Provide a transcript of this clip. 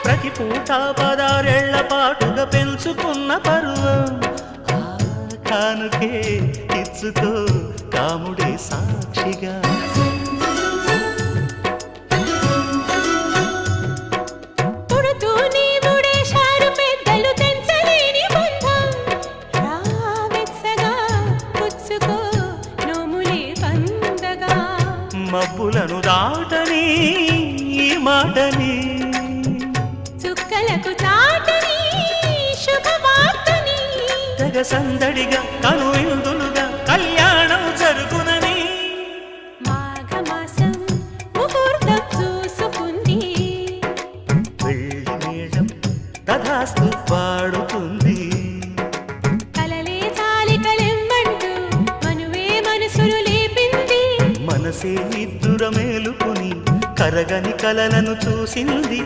ప్రతి పూట 16 ఏళ్ల పాటుగా పెంచుకున్న పరువం కానుకే ఇచ్చుకో కాముడే సాక్షిగా మబ్బులను దాటని ఈ మాటని చుక్కలకు చాటని శుభవార్తని తెగ సందడిగా కనువిందులుగా కళ్యాణం జరుగునని మాఘమాసం ముహూర్తం చూసుకుంది పెళ్లి మేళం తథాస్తు పాడుతుంది కలలే చాలికలెమ్మంటూ మనువే మనసులు లేపింది మనసే నిద్దుర మేలుకుని కరగని కలలను చూసింది